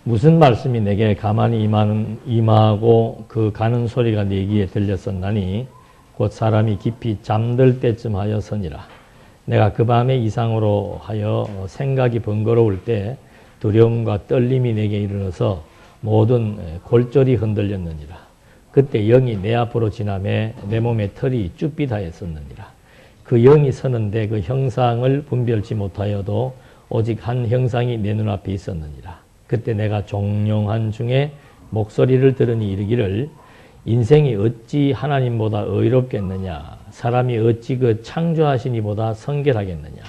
무슨 말씀이 내게 가만히 임하고 그 가는 소리가 내 귀에 들렸었나니 곧 사람이 깊이 잠들 때쯤 하여서니라. 내가 그 밤에 이상으로 하여 생각이 번거로울 때 두려움과 떨림이 내게 이르러서 모든 골절이 흔들렸느니라. 그때 영이 내 앞으로 지나매 내 몸의 털이 쭈삣하였었느니라. 그 영이 서는데 그 형상을 분별치 못하여도 오직 한 형상이 내 눈앞에 있었느니라. 그때 내가 종용한 중에 목소리를 들으니 이르기를 인생이 어찌 하나님보다 의롭겠느냐. 사람이 어찌 그 창조하신 이보다 성결하겠느냐.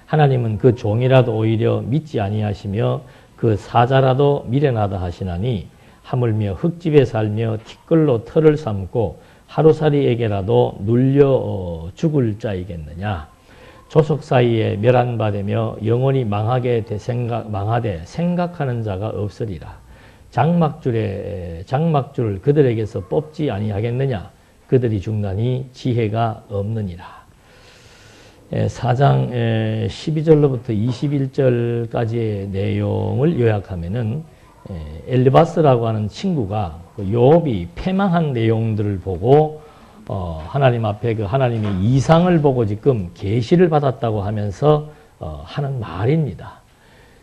하나님은 그 종이라도 오히려 믿지 아니하시며 그 사자라도 미련하다 하시나니 하물며 흙집에 살며 티끌로 털을 삼고 하루살이에게라도 눌려 죽을 자이겠느냐. 조속 사이에 멸한바되며 영원히 망하되 생각하는 자가 없으리라. 장막줄을 그들에게서 뽑지 아니하겠느냐. 그들이 중단히 지혜가 없느니라. 4장 12절로부터 21절까지의 내용을 요약하면은 엘리바스라고 하는 친구가 욥이 패망한 내용들을 보고 하나님 앞에 그 하나님의 이상을 보고 지금 계시를 받았다고 하면서 하는 말입니다.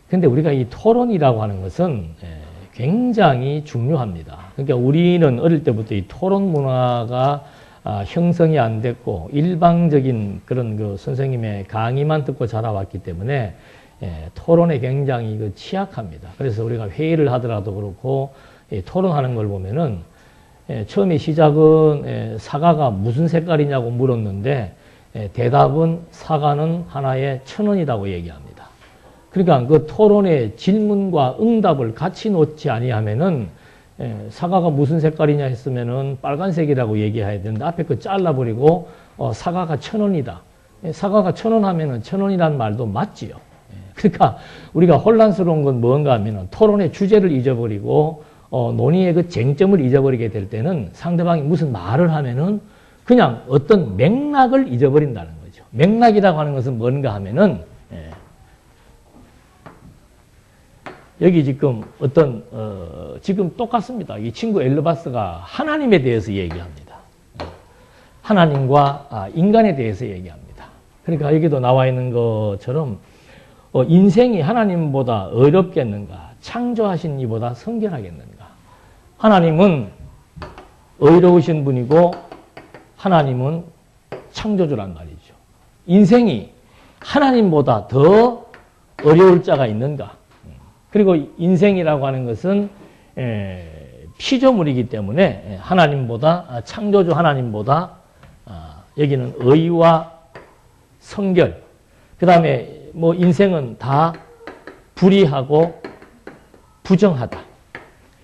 근데 우리가 이 토론이라고 하는 것은 굉장히 중요합니다. 그러니까 우리는 어릴 때부터 이 토론 문화가 형성이 안 됐고 일방적인 그런 그 선생님의 강의만 듣고 자라왔기 때문에 토론에 굉장히 취약합니다. 그래서 우리가 회의를 하더라도 그렇고 토론하는 걸 보면은 처음에 시작은 사과가 무슨 색깔이냐고 물었는데 대답은 사과는 하나에 1,000원이라고 얘기합니다. 그러니까 그 토론의 질문과 응답을 같이 놓지 아니하면은 사과가 무슨 색깔이냐 했으면은 빨간색이라고 얘기해야 되는데 앞에 그 잘라버리고 사과가 1,000원이다. 사과가 1,000원 하면은 1,000원이라는 말도 맞지요. 그러니까 우리가 혼란스러운 건 뭔가 하면은 토론의 주제를 잊어버리고 논의의 그 쟁점을 잊어버리게 될 때는 상대방이 무슨 말을 하면은 그냥 어떤 맥락을 잊어버린다는 거죠. 맥락이라고 하는 것은 뭔가 하면은 여기 지금 지금 똑같습니다. 이 친구 엘르바스가 하나님에 대해서 얘기합니다. 하나님과 인간에 대해서 얘기합니다. 그러니까 여기도 나와 있는 것처럼 인생이 하나님보다 어렵겠는가? 창조하신 이보다 성결하겠는가? 하나님은 의로우신 분이고 하나님은 창조주란 말이죠. 인생이 하나님보다 더 어려울 자가 있는가? 그리고 인생이라고 하는 것은 피조물이기 때문에 하나님보다 창조주 하나님보다 여기는 의와 성결 그 다음에 뭐 인생은 다 불의하고 부정하다.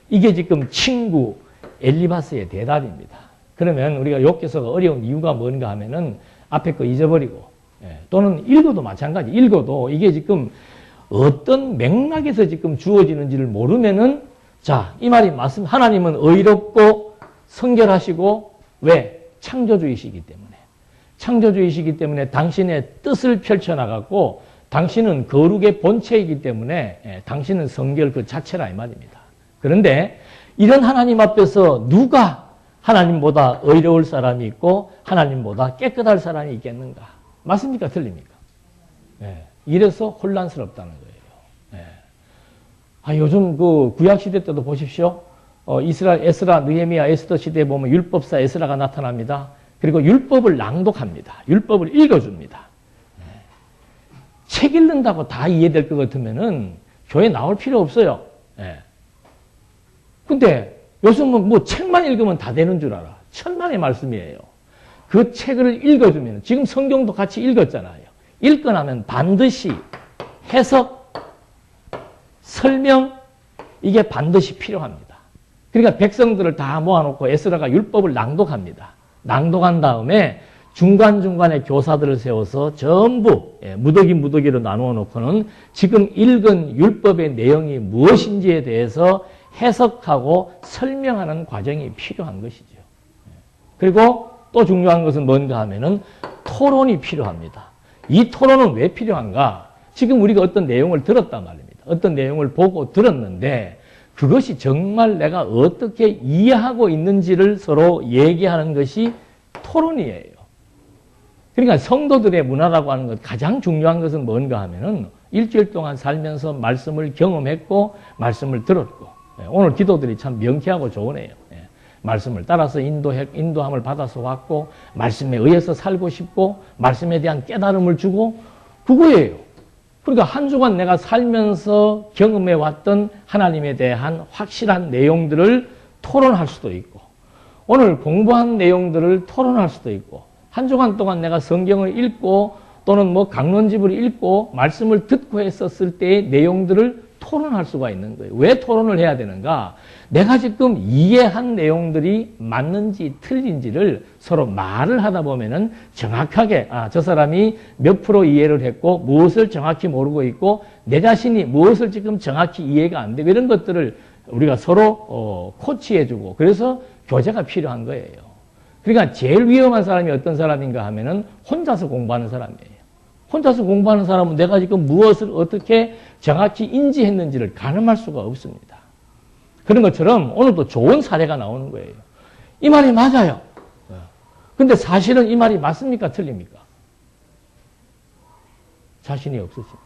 이게 지금 친구 엘리바스의 대답입니다. 그러면 우리가 욥기서가 어려운 이유가 뭔가 하면은 앞에 거 잊어버리고 또는 읽어도 마찬가지. 읽어도 이게 지금 어떤 맥락에서 지금 주어지는지를 모르면은 자, 이 말이 맞습니다. 하나님은 의롭고 성결하시고 왜? 창조주이시기 때문에. 창조주이시기 때문에 당신의 뜻을 펼쳐나갔고 당신은 거룩의 본체이기 때문에 당신은 성결 그 자체라 이 말입니다. 그런데 이런 하나님 앞에서 누가 하나님보다 의로울 사람이 있고 하나님보다 깨끗할 사람이 있겠는가? 맞습니까? 틀립니까? 이래서 혼란스럽다는 거예요. 요즘 그 구약시대 때도 보십시오. 이스라엘 에스라, 느헤미야, 에스더 시대에 보면 율법사 에스라가 나타납니다. 그리고 율법을 낭독합니다. 율법을 읽어줍니다. 책 읽는다고 다 이해될 것 같으면은 교회 나올 필요 없어요. 근데 요즘은 뭐 책만 읽으면 다 되는 줄 알아. 천만의 말씀이에요. 그 책을 읽어주면 지금 성경도 같이 읽었잖아요. 읽고 나면 반드시 해석, 설명 이게 반드시 필요합니다. 그러니까 백성들을 다 모아놓고 에스라가 율법을 낭독합니다. 낭독한 다음에 중간중간에 교사들을 세워서 전부 무더기로 나누어 놓고는 지금 읽은 율법의 내용이 무엇인지에 대해서 해석하고 설명하는 과정이 필요한 것이죠. 그리고 또 중요한 것은 뭔가 하면은 토론이 필요합니다. 이 토론은 왜 필요한가? 지금 우리가 어떤 내용을 들었단 말입니다. 어떤 내용을 보고 들었는데 그것이 정말 내가 어떻게 이해하고 있는지를 서로 얘기하는 것이 토론이에요. 그러니까 성도들의 문화라고 하는 것 가장 중요한 것은 뭔가 하면은 일주일 동안 살면서 말씀을 경험했고 말씀을 들었고 오늘 기도들이 참 명쾌하고 좋으네요. 말씀을 따라서 인도함을 받아서 왔고 말씀에 의해서 살고 싶고 말씀에 대한 깨달음을 주고 그거예요. 그러니까 한 주간 내가 살면서 경험해 왔던 하나님에 대한 확실한 내용들을 토론할 수도 있고 오늘 공부한 내용들을 토론할 수도 있고 한 주간 동안 내가 성경을 읽고 또는 뭐 강론집을 읽고 말씀을 듣고 했었을 때의 내용들을 토론할 수가 있는 거예요. 왜 토론을 해야 되는가? 내가 지금 이해한 내용들이 맞는지 틀린지를 서로 말을 하다 보면은 정확하게 저 사람이 몇 프로 이해를 했고 무엇을 정확히 모르고 있고 내 자신이 무엇을 지금 정확히 이해가 안 되고 이런 것들을 우리가 서로 코치해주고 그래서 교제가 필요한 거예요. 그러니까 제일 위험한 사람이 어떤 사람인가 하면은 혼자서 공부하는 사람이에요. 혼자서 공부하는 사람은 내가 지금 무엇을 어떻게 정확히 인지했는지를 가늠할 수가 없습니다. 그런 것처럼 오늘도 좋은 사례가 나오는 거예요. 이 말이 맞아요. 근데 사실은 이 말이 맞습니까? 틀립니까? 자신이 없으십니다.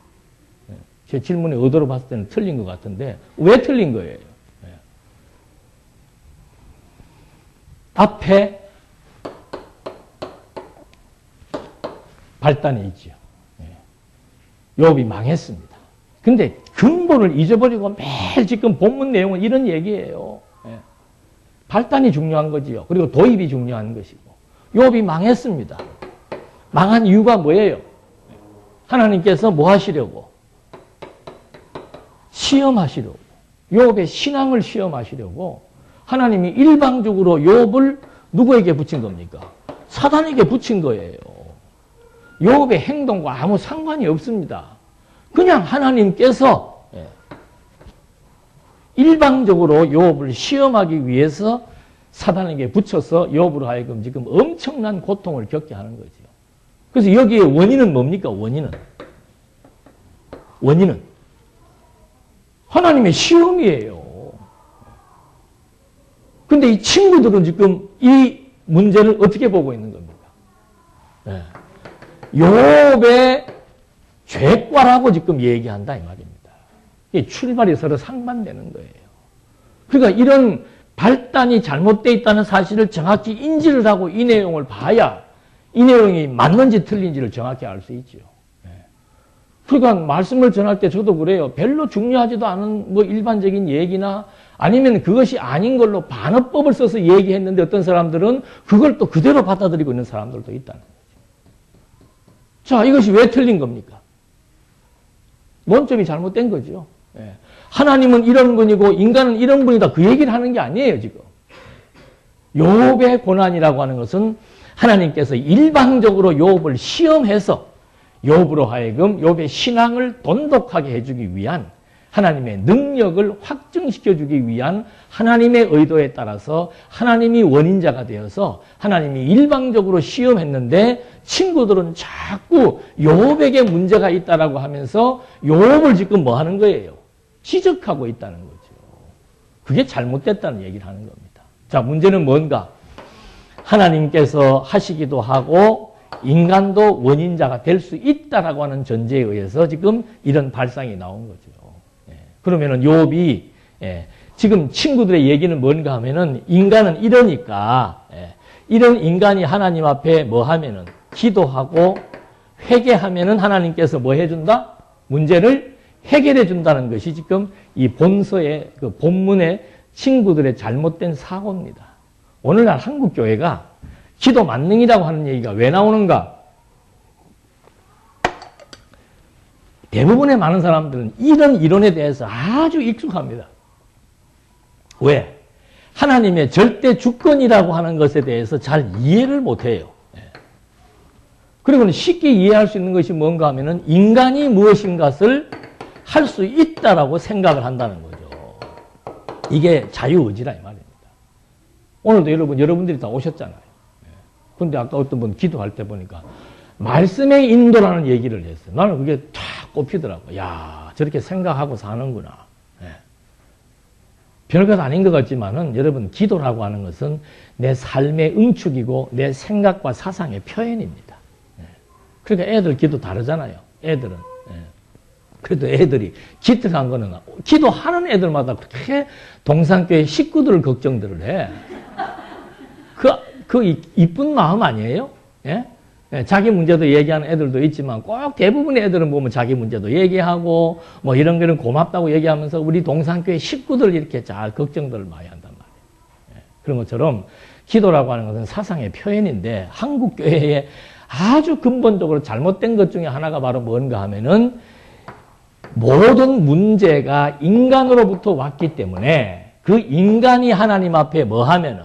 제 질문의 의도로 봤을 때는 틀린 것 같은데 왜 틀린 거예요? 앞에 발단이 있죠. 욥이 망했습니다. 근데 근본을 잊어버리고 매일 지금 본문 내용은 이런 얘기예요. 발단이 중요한 거지요. 그리고 도입이 중요한 것이고. 욥이 망했습니다. 망한 이유가 뭐예요? 하나님께서 뭐 하시려고? 시험하시려고. 욥의 신앙을 시험하시려고 하나님이 일방적으로 욥을 누구에게 붙인 겁니까? 사단에게 붙인 거예요. 욥의 행동과 아무 상관이 없습니다. 그냥 하나님께서 일방적으로 욥을 시험하기 위해서 사단에게 붙여서 욥으로 하여금 지금 엄청난 고통을 겪게 하는 거죠. 그래서 여기에 원인은 뭡니까? 원인은 하나님의 시험이에요. 근데 이 친구들은 지금 이 문제를 어떻게 보고 있는 겁니까? 욥의 죄과라고 지금 얘기한다 이 말입니다. 이 출발이 서로 상반되는 거예요. 그러니까 이런 발단이 잘못되어 있다는 사실을 정확히 인지를 하고 이 내용을 봐야 이 내용이 맞는지 틀린지를 정확히 알 수 있죠. 그러니까 말씀을 전할 때 저도 그래요. 별로 중요하지도 않은 뭐 일반적인 얘기나 아니면 그것이 아닌 걸로 반어법을 써서 얘기했는데 어떤 사람들은 그걸 또 그대로 받아들이고 있는 사람들도 있다는 거죠. 자, 이것이 왜 틀린 겁니까? 논점이 잘못된 거죠. 하나님은 이런 분이고 인간은 이런 분이다. 그 얘기를 하는 게 아니에요, 지금. 욥의 고난이라고 하는 것은 하나님께서 일방적으로 욥을 시험해서 욥으로 하여금 욥의 신앙을 돈독하게 해주기 위한 하나님의 능력을 확증시켜주기 위한 하나님의 의도에 따라서 하나님이 원인자가 되어서 하나님이 일방적으로 시험했는데 친구들은 자꾸 욥에게 문제가 있다라고 하면서 욥을 지금 뭐 하는 거예요? 지적하고 있다는 거죠. 그게 잘못됐다는 얘기를 하는 겁니다. 자, 문제는 뭔가? 하나님께서 하시기도 하고 인간도 원인자가 될 수 있다라고 하는 전제에 의해서 지금 이런 발상이 나온 거죠. 그러면은 욥이 지금 친구들의 얘기는 뭔가 하면은 인간은 이러니까 이런 인간이 하나님 앞에 뭐 하면은 기도하고 회개하면은 하나님께서 뭐 해준다? 문제를 해결해 준다는 것이 지금 이 본서의 그 본문의 친구들의 잘못된 사고입니다. 오늘날 한국 교회가 기도 만능이라고 하는 얘기가 왜 나오는가? 대부분의 많은 사람들은 이런 이론에 대해서 아주 익숙합니다. 왜? 하나님의 절대 주권이라고 하는 것에 대해서 잘 이해를 못해요. 그리고는 쉽게 이해할 수 있는 것이 뭔가 하면은 인간이 무엇인가를 할 수 있다라고 생각을 한다는 거죠. 이게 자유의지라 이 말입니다. 오늘도 여러분들이 다 오셨잖아요. 그런데 아까 어떤 분 기도할 때 보니까 말씀의 인도라는 얘기를 했어요. 나는 그게 탁 꼽히더라고요. 야, 저렇게 생각하고 사는구나. 별것 아닌 것 같지만은 여러분 기도라고 하는 것은 내 삶의 응축이고 내 생각과 사상의 표현입니다. 그러니까 애들 기도 다르잖아요. 애들은. 그래도 애들이 기특한 거는 기도하는 애들마다 그렇게 동산교회 식구들을 걱정들을 해. 그 이쁜 마음 아니에요? 예? 자기 문제도 얘기하는 애들도 있지만 꼭 대부분의 애들은 보면 자기 문제도 얘기하고 뭐 이런 거는 고맙다고 얘기하면서 우리 동산교회 식구들 이렇게 잘 걱정들을 많이 한단 말이에요. 그런 것처럼 기도라고 하는 것은 사상의 표현인데 한국교회에 아주 근본적으로 잘못된 것 중에 하나가 바로 뭔가 하면은 모든 문제가 인간으로부터 왔기 때문에 그 인간이 하나님 앞에 뭐 하면은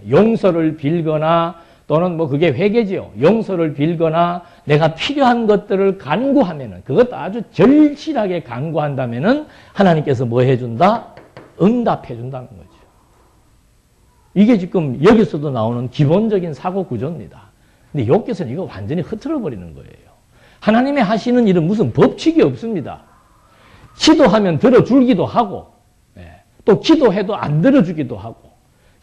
용서를 빌거나 또는 뭐 그게 회개지요. 용서를 빌거나 내가 필요한 것들을 간구하면은 그것도 아주 절실하게 간구한다면은 하나님께서 뭐 해준다? 응답해 준다는 거죠. 이게 지금 여기서도 나오는 기본적인 사고 구조입니다. 근데 욥기서는 이거 완전히 흐트러 버리는 거예요. 하나님이 하시는 일은 무슨 법칙이 없습니다. 기도하면 들어주기도 하고 또 기도해도 안 들어주기도 하고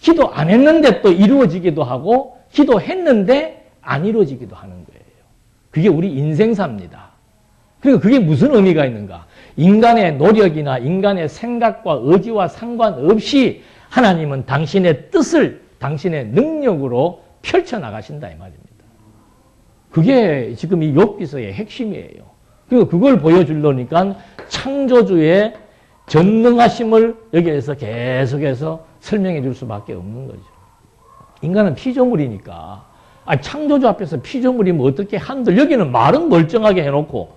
기도 안 했는데 또 이루어지기도 하고 기도했는데 안 이루어지기도 하는 거예요. 그게 우리 인생사입니다. 그리고 그게 무슨 의미가 있는가? 인간의 노력이나 인간의 생각과 의지와 상관없이 하나님은 당신의 뜻을 당신의 능력으로 펼쳐나가신다 이 말입니다. 그게 지금 이 욥기서의 핵심이에요. 그리고 그걸 보여주려니까 창조주의 전능하심을 여기에서 계속해서 설명해 줄 수밖에 없는 거죠. 인간은 피조물이니까 창조주 앞에서 피조물이면 어떻게 한들 여기는 말은 멀쩡하게 해놓고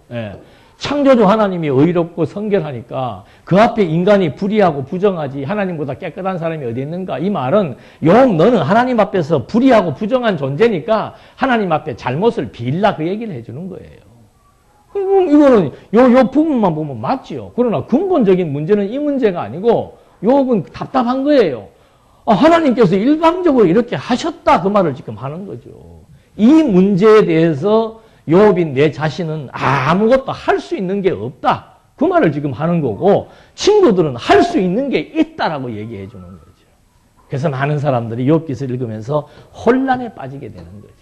창조주 하나님이 의롭고 성결하니까 그 앞에 인간이 불의하고 부정하지 하나님보다 깨끗한 사람이 어디 있는가? 이 말은 욥 너는 하나님 앞에서 불의하고 부정한 존재니까 하나님 앞에 잘못을 빌라 그 얘기를 해주는 거예요. 이거는 요 부분만 보면 맞지요. 그러나 근본적인 문제는 이 문제가 아니고 욥은 답답한 거예요. 하나님께서 일방적으로 이렇게 하셨다 그 말을 지금 하는 거죠. 이 문제에 대해서 욥인 내 자신은 아무것도 할 수 있는 게 없다. 그 말을 지금 하는 거고 친구들은 할 수 있는 게 있다라고 얘기해 주는 거죠. 그래서 많은 사람들이 욥기서를 읽으면서 혼란에 빠지게 되는 거죠.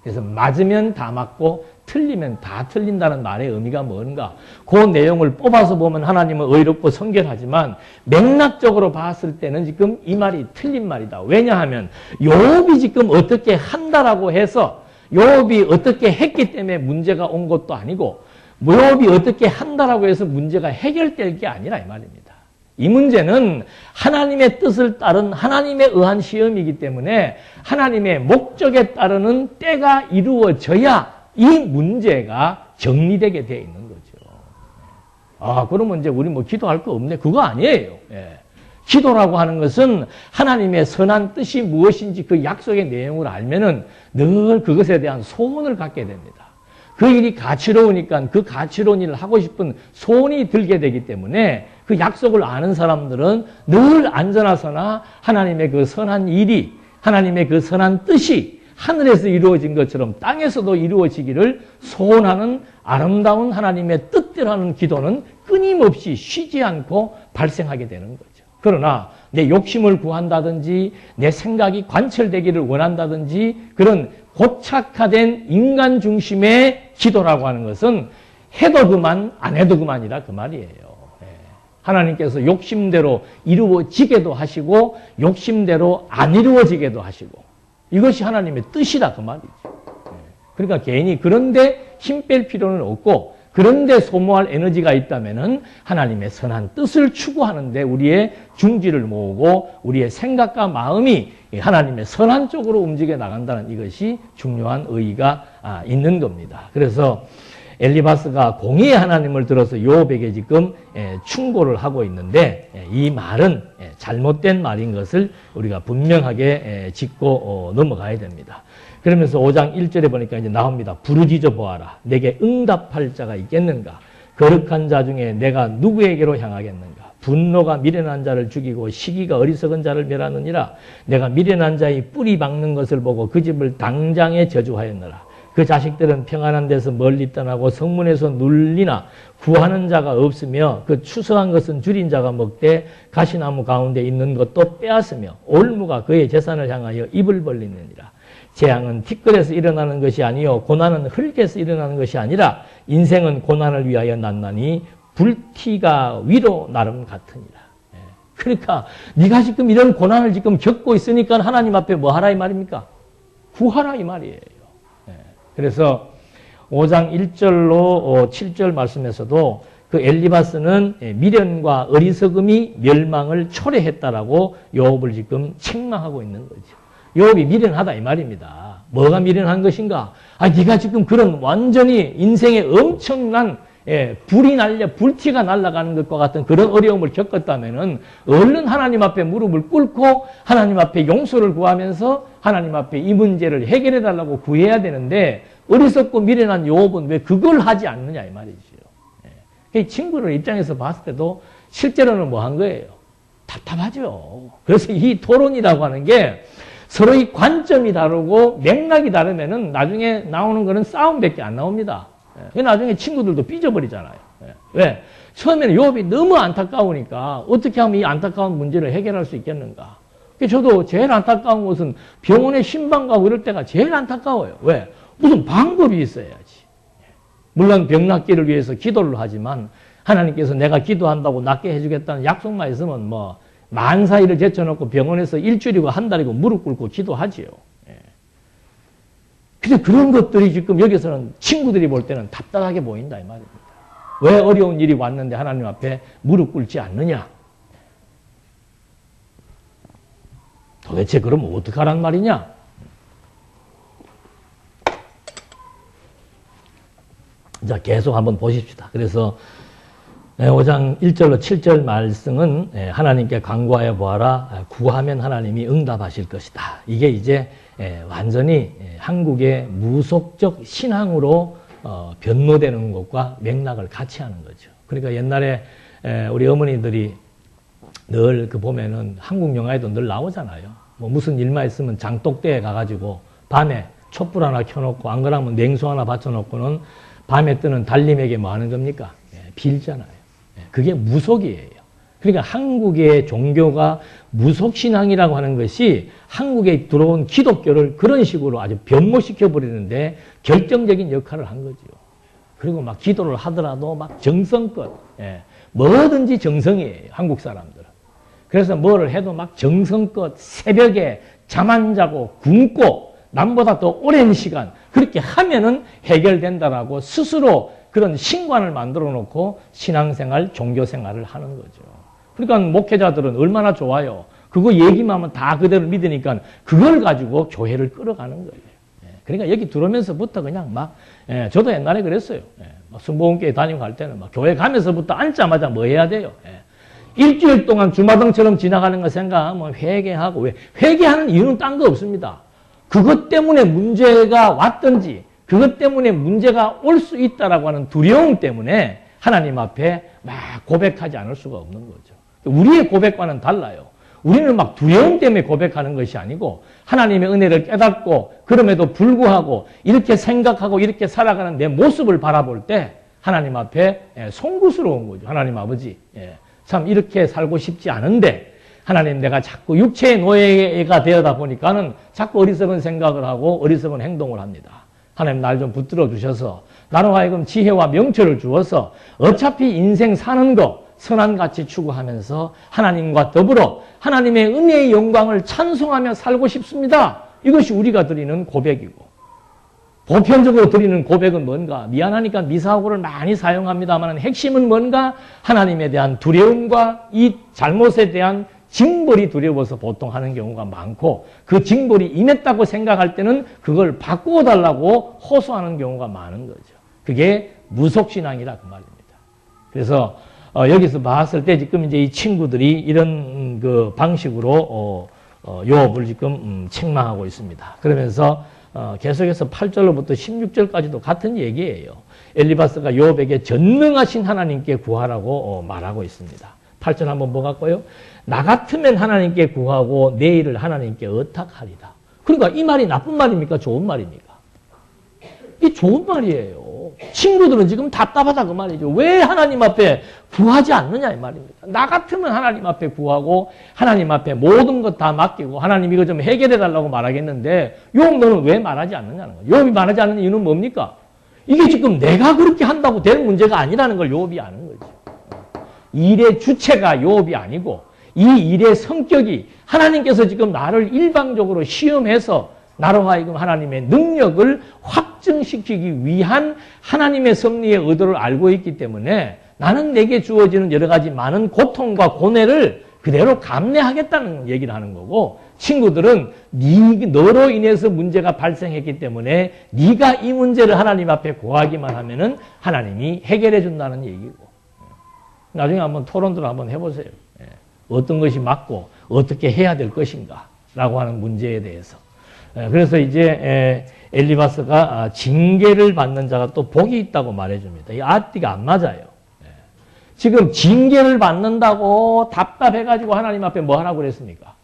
그래서 맞으면 다 맞고 틀리면 다 틀린다는 말의 의미가 뭔가? 그 내용을 뽑아서 보면 하나님은 의롭고 성결하지만 맥락적으로 봤을 때는 지금 이 말이 틀린 말이다. 왜냐하면 욥이 지금 어떻게 한다라고 해서 욥이 어떻게 했기 때문에 문제가 온 것도 아니고 욥이 어떻게 한다라고 해서 문제가 해결될 게 아니라 이 말입니다. 이 문제는 하나님의 뜻을 따른 하나님에 의한 시험이기 때문에 하나님의 목적에 따르는 때가 이루어져야 이 문제가 정리되게 되어 있는 거죠. 그러면 이제 우리 뭐 기도할 거 없네. 그거 아니에요. 기도라고 하는 것은 하나님의 선한 뜻이 무엇인지 그 약속의 내용을 알면은 늘 그것에 대한 소원을 갖게 됩니다. 그 일이 가치로우니까 그 가치로운 일을 하고 싶은 소원이 들게 되기 때문에 그 약속을 아는 사람들은 늘 안전하서나 하나님의 그 선한 일이 하나님의 그 선한 뜻이 하늘에서 이루어진 것처럼 땅에서도 이루어지기를 소원하는 아름다운 하나님의 뜻대로 하는 기도는 끊임없이 쉬지 않고 발생하게 되는 거죠. 그러나 내 욕심을 구한다든지 내 생각이 관철되기를 원한다든지 그런 고착화된 인간 중심의 기도라고 하는 것은 해도 그만 안 해도 그만이라 그 말이에요. 하나님께서 욕심대로 이루어지게도 하시고 욕심대로 안 이루어지게도 하시고 이것이 하나님의 뜻이다 그 말이죠. 그러니까 개인이 그런데 힘 뺄 필요는 없고 그런데 소모할 에너지가 있다면은 하나님의 선한 뜻을 추구하는데 우리의 중지를 모으고 우리의 생각과 마음이 하나님의 선한 쪽으로 움직여 나간다는 이것이 중요한 의의가 있는 겁니다. 그래서 엘리바스가 공의의 하나님을 들어서 욥에게 지금 충고를 하고 있는데 이 말은 잘못된 말인 것을 우리가 분명하게 짚고 넘어가야 됩니다. 그러면서 5장 1절에 보니까 이제 나옵니다. 부르짖어 보아라. 내게 응답할 자가 있겠는가? 거룩한 자 중에 내가 누구에게로 향하겠는가? 분노가 미련한 자를 죽이고 시기가 어리석은 자를 멸하느니라. 내가 미련한 자의 뿌리 박는 것을 보고 그 집을 당장에 저주하였느라. 그 자식들은 평안한 데서 멀리 떠나고 성문에서 눌리나 구하는 자가 없으며 그 추수한 것은 줄인 자가 먹되 가시나무 가운데 있는 것도 빼앗으며 올무가 그의 재산을 향하여 입을 벌리느니라. 재앙은 티끌에서 일어나는 것이 아니요 고난은 흙에서 일어나는 것이 아니라 인생은 고난을 위하여 났나니 불티가 위로 나름 같으니라. 그러니까 네가 지금 이런 고난을 지금 겪고 있으니까 하나님 앞에 뭐 하라 이 말입니까? 구하라 이 말이에요. 그래서 5장 1절로 7절 말씀에서도 그 엘리바스는 미련과 어리석음이 멸망을 초래했다라고 욥을 지금 책망하고 있는 거죠. 욥이 미련하다 이 말입니다. 뭐가 미련한 것인가? 네가 지금 그런 완전히 인생에 엄청난 불티가 날아가는 것과 같은 그런 어려움을 겪었다면은 얼른 하나님 앞에 무릎을 꿇고 하나님 앞에 용서를 구하면서 하나님 앞에 이 문제를 해결해 달라고 구해야 되는데 어리석고 미련한 욥은 왜 그걸 하지 않느냐 이 말이죠. 이 친구를 입장에서 봤을 때도 실제로는 뭐 한 거예요? 답답하죠. 그래서 이 토론이라고 하는 게 서로의 관점이 다르고 맥락이 다르면은 나중에 나오는 거는 싸움밖에 안 나옵니다. 나중에 친구들도 삐져버리잖아요. 왜? 처음에는 욥이 너무 안타까우니까 어떻게 하면 이 안타까운 문제를 해결할 수 있겠는가. 저도 제일 안타까운 것은 병원에 신방 가고 이럴 때가 제일 안타까워요. 왜? 무슨 방법이 있어야지. 물론 병 낫기를 위해서 기도를 하지만 하나님께서 내가 기도한다고 낫게 해주겠다는 약속만 있으면 뭐 만사일을 제쳐놓고 병원에서 일주일이고 한 달이고 무릎 꿇고 기도하지요. 근데 그런 것들이 지금 여기서는 친구들이 볼 때는 답답하게 보인다 이 말입니다. 왜 어려운 일이 왔는데 하나님 앞에 무릎 꿇지 않느냐? 도대체 그러면 어떡하란 말이냐? 자, 계속 한번 보십시다. 그래서 5장 1절로 7절 말씀은 하나님께 간구하여 보아라. 구하면 하나님이 응답하실 것이다. 이게 이제 완전히 한국의 무속적 신앙으로 변모되는 것과 맥락을 같이 하는 거죠. 그러니까 옛날에 우리 어머니들이 늘 그 보면은 한국 영화에도 늘 나오잖아요. 뭐 무슨 일만 있으면 장독대에 가가지고 밤에 촛불 하나 켜놓고 안 그러면 냉수 하나 받쳐놓고는 밤에 뜨는 달님에게 뭐 하는 겁니까? 빌잖아요. 그게 무속이에요. 그러니까 한국의 종교가 무속신앙이라고 하는 것이 한국에 들어온 기독교를 그런 식으로 아주 변모시켜버리는데 결정적인 역할을 한 거죠. 그리고 막 기도를 하더라도 막 정성껏, 뭐든지 정성이에요. 한국 사람들은. 그래서 뭐를 해도 막 정성껏 새벽에 잠 안 자고 굶고 남보다 더 오랜 시간 그렇게 하면은 해결된다라고 스스로 그런 신관을 만들어 놓고 신앙생활, 종교생활을 하는 거죠. 그러니까 목회자들은 얼마나 좋아요. 그거 얘기만 하면 다 그대로 믿으니까 그걸 가지고 교회를 끌어가는 거예요. 그러니까 여기 들어오면서부터 그냥 막, 저도 옛날에 그랬어요. 순복음교회 다니고 갈 때는 막 교회 가면서부터 앉자마자 뭐 해야 돼요? 일주일 동안 주마등처럼 지나가는 거 생각하면 회개하고, 왜? 회개하는 이유는 딴 거 없습니다. 그것 때문에 문제가 왔든지, 그것 때문에 문제가 올 수 있다라고 하는 두려움 때문에 하나님 앞에 막 고백하지 않을 수가 없는 거죠. 우리의 고백과는 달라요. 우리는 막 두려움 때문에 고백하는 것이 아니고 하나님의 은혜를 깨닫고 그럼에도 불구하고 이렇게 생각하고 이렇게 살아가는 내 모습을 바라볼 때 하나님 앞에 송구스러운 거죠. 하나님 아버지, 참 이렇게 살고 싶지 않은데 하나님 내가 자꾸 육체의 노예가 되어다 보니까는 자꾸 어리석은 생각을 하고 어리석은 행동을 합니다. 하나님 날 좀 붙들어 주셔서 나로 하여금 지혜와 명철을 주어서 어차피 인생 사는 거 선한같이 추구하면서 하나님과 더불어 하나님의 은혜의 영광을 찬송하며 살고 싶습니다. 이것이 우리가 드리는 고백이고 보편적으로 드리는 고백은 뭔가? 미안하니까 미사고를 많이 사용합니다만 핵심은 뭔가? 하나님에 대한 두려움과 이 잘못에 대한 징벌이 두려워서 보통 하는 경우가 많고 그 징벌이 임했다고 생각할 때는 그걸 바꾸어 달라고 호소하는 경우가 많은 거죠. 그게 무속신앙이라 그 말입니다. 그래서 여기서 봤을 때 지금 이제 이 친구들이 이런 그 방식으로 욥을 지금 책망하고 있습니다. 그러면서 계속해서 8절로부터 16절까지도 같은 얘기예요. 엘리바스가 욥에게 전능하신 하나님께 구하라고 말하고 있습니다. 8절 한번 보갈까요? 나 같으면 하나님께 구하고 내 일을 하나님께 의탁하리다. 그러니까 이 말이 나쁜 말입니까? 좋은 말입니까? 이 좋은 말이에요. 친구들은 지금 답답하다 그 말이죠. 왜 하나님 앞에 구하지 않느냐 이 말입니다. 나 같으면 하나님 앞에 구하고 하나님 앞에 모든 것 다 맡기고 하나님 이거 좀 해결해 달라고 말하겠는데 욥 너는 왜 말하지 않느냐는 거예요. 욥이 말하지 않는 이유는 뭡니까? 이게 지금 내가 그렇게 한다고 될 문제가 아니라는 걸 욥이 아는 거죠. 일의 주체가 욥이 아니고 이 일의 성격이 하나님께서 지금 나를 일방적으로 시험해서 나로 하여금 하나님의 능력을 확증시키기 위한 하나님의 섭리의 의도를 알고 있기 때문에 나는 내게 주어지는 여러 가지 많은 고통과 고뇌를 그대로 감내하겠다는 얘기를 하는 거고 친구들은 너로 인해서 문제가 발생했기 때문에 네가 이 문제를 하나님 앞에 고하기만 하면은 하나님이 해결해 준다는 얘기고 나중에 한번 토론들 한번 해보세요. 어떤 것이 맞고 어떻게 해야 될 것인가 라고 하는 문제에 대해서 그래서 이제 엘리바스가 징계를 받는 자가 또 복이 있다고 말해줍니다. 이 앞뒤가 안 맞아요. 지금 징계를 받는다고 답답해가지고 하나님 앞에 뭐 하라고 그랬습니까?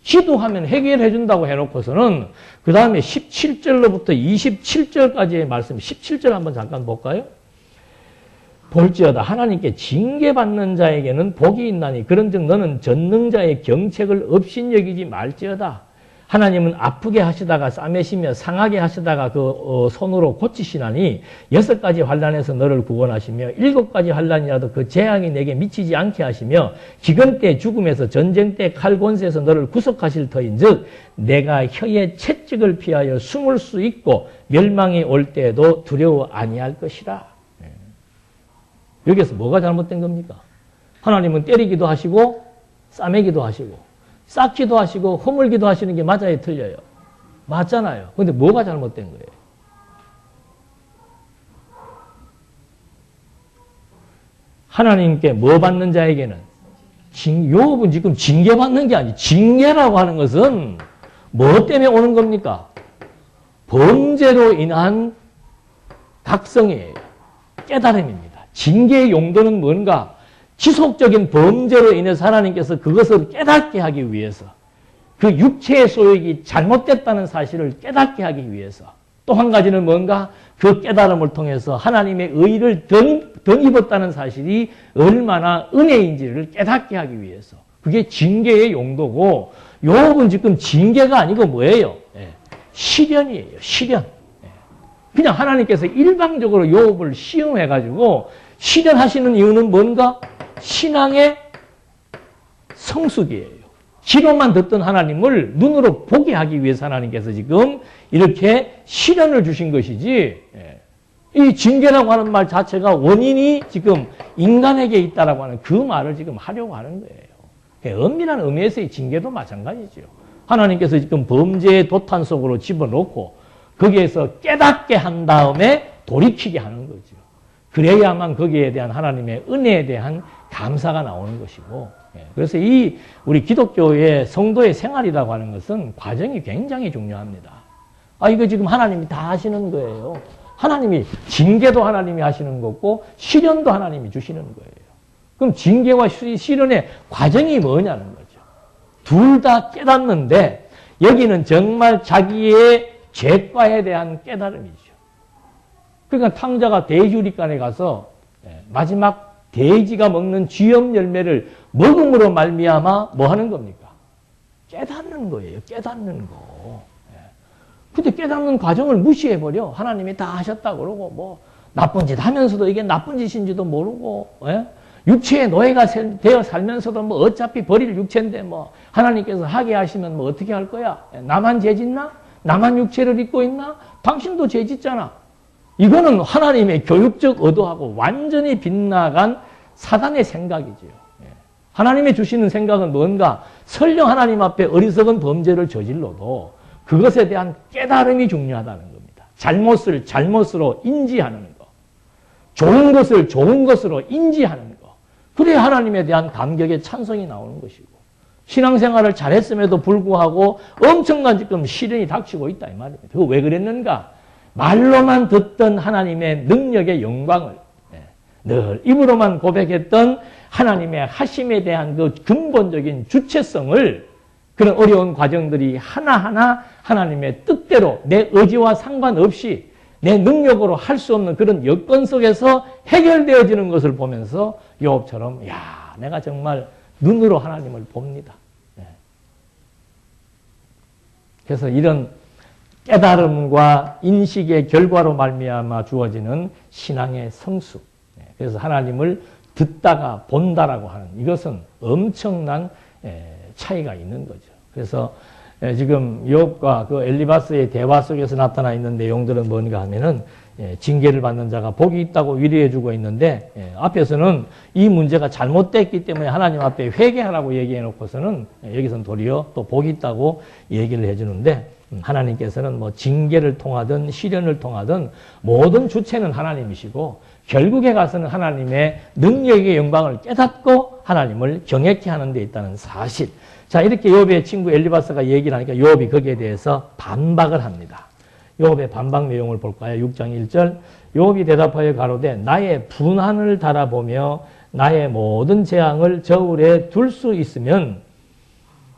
기도하면 해결해 준다고 해놓고서는 그 다음에 17절로부터 27절까지의 말씀 17절 한번 잠깐 볼까요? 볼지어다 하나님께 징계받는 자에게는 복이 있나니 그런즉 너는 전능자의 경책을 업신여기지 말지어다. 하나님은 아프게 하시다가 싸매시며 상하게 하시다가 손으로 고치시나니 6가지 환난에서 너를 구원하시며 7가지 환난이라도 그 재앙이 내게 미치지 않게 하시며 기근 때 죽음에서 전쟁 때 칼 권세에서 너를 구속하실 터인즉 내가 혀의 채찍을 피하여 숨을 수 있고 멸망이 올 때에도 두려워 아니할 것이라. 여기서 뭐가 잘못된 겁니까? 하나님은 때리기도 하시고 싸매기도 하시고 쌓기도 하시고 허물기도 하시는 게 맞아요, 틀려요? 맞잖아요. 근데 뭐가 잘못된 거예요? 하나님께 뭐 받는 자에게는 욥은 지금 징계받는 게 아니지. 징계라고 하는 것은 뭐 때문에 오는 겁니까? 범죄로 인한 각성이에요. 깨달음입니다. 징계의 용도는 뭔가? 지속적인 범죄로 인해서 하나님께서 그것을 깨닫게 하기 위해서 그 육체의 소욕이 잘못됐다는 사실을 깨닫게 하기 위해서 또 한 가지는 뭔가? 그 깨달음을 통해서 하나님의 의를 덧입었다는 사실이 얼마나 은혜인지를 깨닫게 하기 위해서 그게 징계의 용도고 욥은 지금 징계가 아니고 뭐예요? 시련이에요. 시련. 그냥 하나님께서 일방적으로 욥을 시험해가지고 시련하시는 이유는 뭔가? 신앙의 성숙이에요. 귀로만 듣던 하나님을 눈으로 보게 하기 위해서 하나님께서 지금 이렇게 시련을 주신 것이지 이 징계라고 하는 말 자체가 원인이 지금 인간에게 있다라고 하는 그 말을 지금 하려고 하는 거예요. 엄밀한 의미에서의 징계도 마찬가지죠. 하나님께서 지금 범죄의 도탄 속으로 집어넣고 거기에서 깨닫게 한 다음에 돌이키게 하는 거죠. 그래야만 거기에 대한 하나님의 은혜에 대한 감사가 나오는 것이고 그래서 이 우리 기독교의 성도의 생활이라고 하는 것은 과정이 굉장히 중요합니다. 이거 지금 하나님이 다 하시는 거예요. 하나님이 징계도 하나님이 하시는 거고 시련도 하나님이 주시는 거예요. 그럼 징계와 시련의 과정이 뭐냐는 거죠. 둘 다 깨닫는데 여기는 정말 자기의 죄과에 대한 깨달음이죠. 그러니까 탕자가 돼지우리간에 가서 마지막 돼지가 먹는 쥐염 열매를 먹음으로 말미암아 뭐 하는 겁니까? 깨닫는 거예요. 깨닫는 거. 근데 깨닫는 과정을 무시해버려. 하나님이 다 하셨다 그러고 뭐 나쁜 짓 하면서도 이게 나쁜 짓인지도 모르고 육체의 노예가 되어 살면서도 뭐 어차피 버릴 육체인데 뭐 하나님께서 하게 하시면 뭐 어떻게 할 거야? 나만 죄 짓나? 나만 육체를 입고 있나? 당신도 죄 짓잖아. 이거는 하나님의 교육적 의도하고 완전히 빗나간 사단의 생각이지요. 하나님이 주시는 생각은 뭔가? 설령 하나님 앞에 어리석은 범죄를 저질러도 그것에 대한 깨달음이 중요하다는 겁니다. 잘못을 잘못으로 인지하는 거. 좋은 것을 좋은 것으로 인지하는 거. 그래야 하나님에 대한 감격의 찬송이 나오는 것이고 신앙생활을 잘했음에도 불구하고 엄청난 지금 시련이 닥치고 있다 이 말입니다. 그거 왜 그랬는가? 말로만 듣던 하나님의 능력의 영광을 늘 입으로만 고백했던 하나님의 하심에 대한 그 근본적인 주체성을 그런 어려운 과정들이 하나하나 하나님의 뜻대로 내 의지와 상관없이 내 능력으로 할 수 없는 그런 여건 속에서 해결되어지는 것을 보면서 욥처럼 야, 내가 정말 눈으로 하나님을 봅니다. 그래서 이런 깨달음과 인식의 결과로 말미암아 주어지는 신앙의 성수. 그래서 하나님을 듣다가 본다라고 하는 이것은 엄청난 차이가 있는 거죠. 그래서 지금 욥과 그 엘리바스의 대화 속에서 나타나 있는 내용들은 뭔가 하면은 징계를 받는 자가 복이 있다고 위로해 주고 있는데 앞에서는 이 문제가 잘못됐기 때문에 하나님 앞에 회개하라고 얘기해 놓고서는 여기서는 도리어 또 복이 있다고 얘기를 해 주는데 하나님께서는 뭐 징계를 통하든 시련을 통하든 모든 주체는 하나님이시고 결국에 가서는 하나님의 능력의 영광을 깨닫고 하나님을 경외케 하는 데 있다는 사실. 자, 이렇게 욥의 친구 엘리바스가 얘기를 하니까 욥이 거기에 대해서 반박을 합니다. 욥의 반박 내용을 볼까요? 6장 1절. 욥이 대답하여 가로되 나의 분한을 달아보며 나의 모든 재앙을 저울에 둘 수 있으면